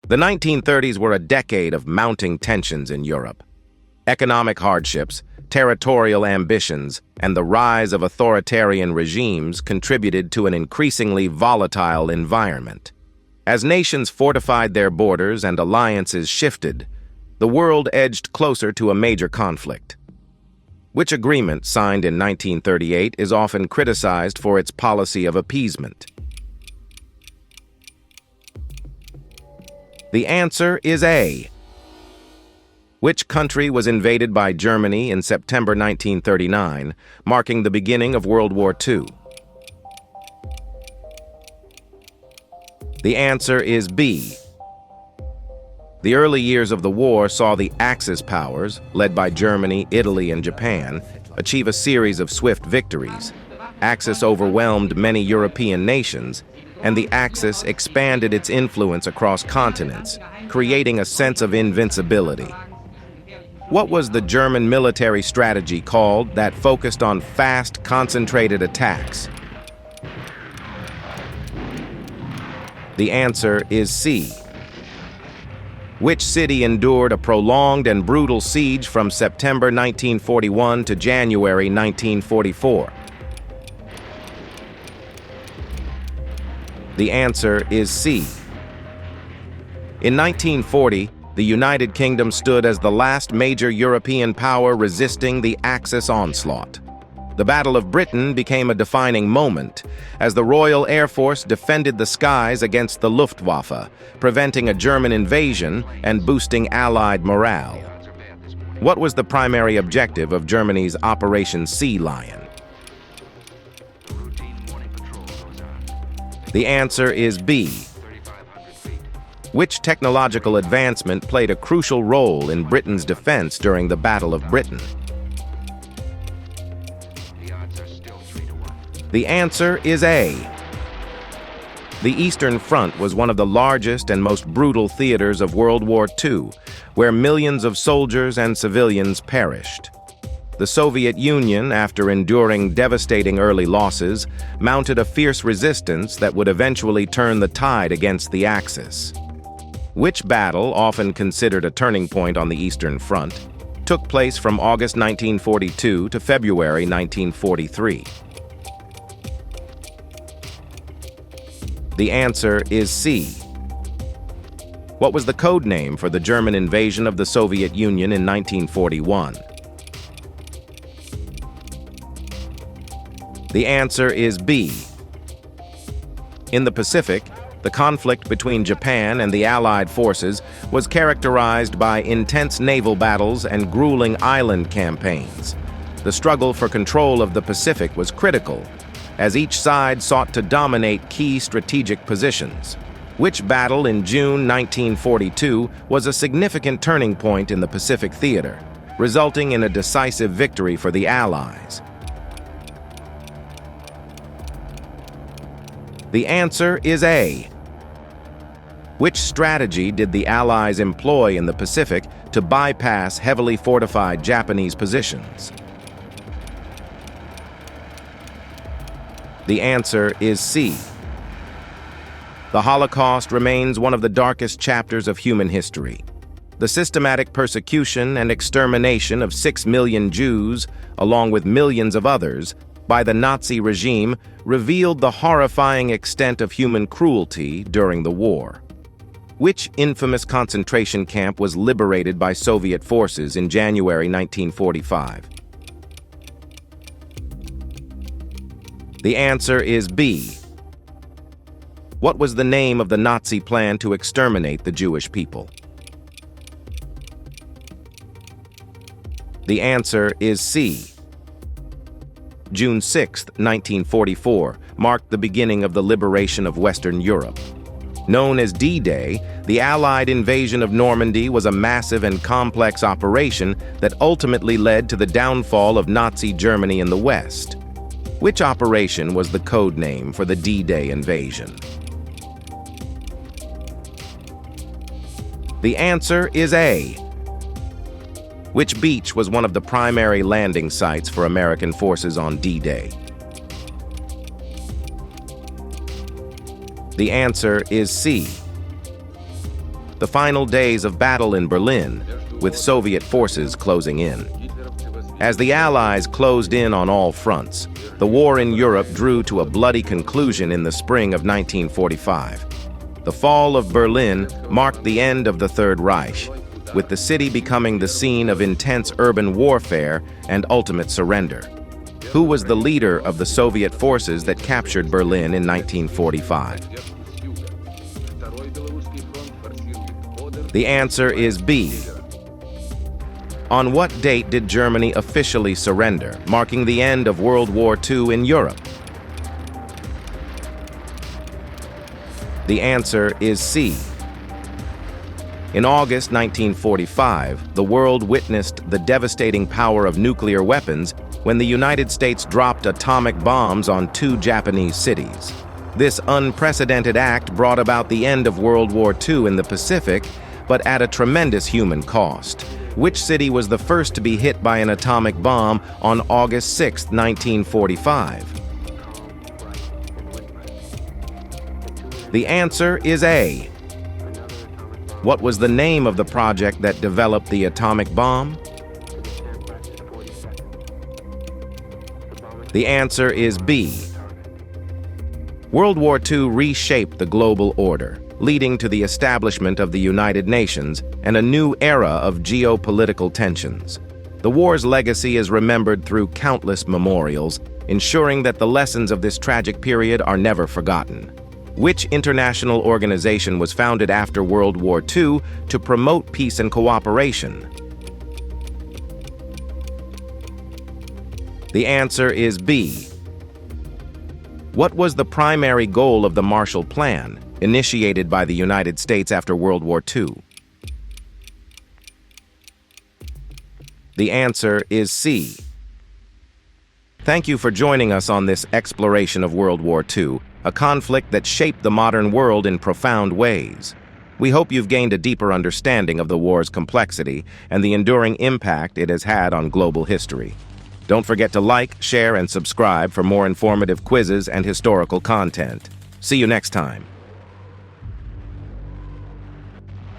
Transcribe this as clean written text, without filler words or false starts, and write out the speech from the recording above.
The 1930s were a decade of mounting tensions in Europe. Economic hardships, territorial ambitions, and the rise of authoritarian regimes contributed to an increasingly volatile environment. As nations fortified their borders and alliances shifted, the world edged closer to a major conflict. Which agreement, signed in 1938, is often criticized for its policy of appeasement? The answer is A. Which country was invaded by Germany in September 1939, marking the beginning of World War II? The answer is B. The early years of the war saw the Axis powers, led by Germany, Italy, and Japan, achieve a series of swift victories. Axis overwhelmed many European nations, and the Axis expanded its influence across continents, creating a sense of invincibility. What was the German military strategy called that focused on fast, concentrated attacks? The answer is C. Which city endured a prolonged and brutal siege from September 1941 to January 1944? The answer is C. In 1940, the United Kingdom stood as the last major European power resisting the Axis onslaught. The Battle of Britain became a defining moment as the Royal Air Force defended the skies against the Luftwaffe, preventing a German invasion and boosting Allied morale. What was the primary objective of Germany's Operation Sea Lion? The answer is B. Which technological advancement played a crucial role in Britain's defense during the Battle of Britain? The answer is A. The Eastern Front was one of the largest and most brutal theaters of World War II, where millions of soldiers and civilians perished. The Soviet Union, after enduring devastating early losses, mounted a fierce resistance that would eventually turn the tide against the Axis. Which battle, often considered a turning point on the Eastern Front, took place from August 1942 to February 1943? The answer is C. What was the code name for the German invasion of the Soviet Union in 1941? The answer is B. In the Pacific, the conflict between Japan and the Allied forces was characterized by intense naval battles and grueling island campaigns. The struggle for control of the Pacific was critical, as each side sought to dominate key strategic positions. Which battle in June 1942 was a significant turning point in the Pacific theater, resulting in a decisive victory for the Allies? The answer is A. Which strategy did the Allies employ in the Pacific to bypass heavily fortified Japanese positions? The answer is C. The Holocaust remains one of the darkest chapters of human history. The systematic persecution and extermination of 6 million Jews, along with millions of others, by the Nazi regime revealed the horrifying extent of human cruelty during the war. Which infamous concentration camp was liberated by Soviet forces in January 1945? The answer is B. What was the name of the Nazi plan to exterminate the Jewish people? The answer is C. June 6, 1944, marked the beginning of the liberation of Western Europe. Known as D-Day, the Allied invasion of Normandy was a massive and complex operation that ultimately led to the downfall of Nazi Germany in the West. Which operation was the code name for the D-Day invasion? The answer is A. Which beach was one of the primary landing sites for American forces on D-Day? The answer is C. the final days of battle in Berlin, with Soviet forces closing in. As the Allies closed in on all fronts, the war in Europe drew to a bloody conclusion in the spring of 1945. The fall of Berlin marked the end of the Third Reich, with the city becoming the scene of intense urban warfare and ultimate surrender. Who was the leader of the Soviet forces that captured Berlin in 1945? The answer is B. On what date did Germany officially surrender, marking the end of World War II in Europe? The answer is C. In August 1945, the world witnessed the devastating power of nuclear weapons when the United States dropped atomic bombs on 2 Japanese cities. This unprecedented act brought about the end of World War II in the Pacific, but at a tremendous human cost. Which city was the first to be hit by an atomic bomb on August 6, 1945? The answer is A. What was the name of the project that developed the atomic bomb? The answer is B. World War II reshaped the global order, leading to the establishment of the United Nations and a new era of geopolitical tensions. The war's legacy is remembered through countless memorials, ensuring that the lessons of this tragic period are never forgotten. Which international organization was founded after World War II to promote peace and cooperation? The answer is B. What was the primary goal of the Marshall Plan, initiated by the United States after World War II? The answer is C. Thank you for joining us on this exploration of World War II, a conflict that shaped the modern world in profound ways. We hope you've gained a deeper understanding of the war's complexity and the enduring impact it has had on global history. Don't forget to like, share, and subscribe for more informative quizzes and historical content. See you next time.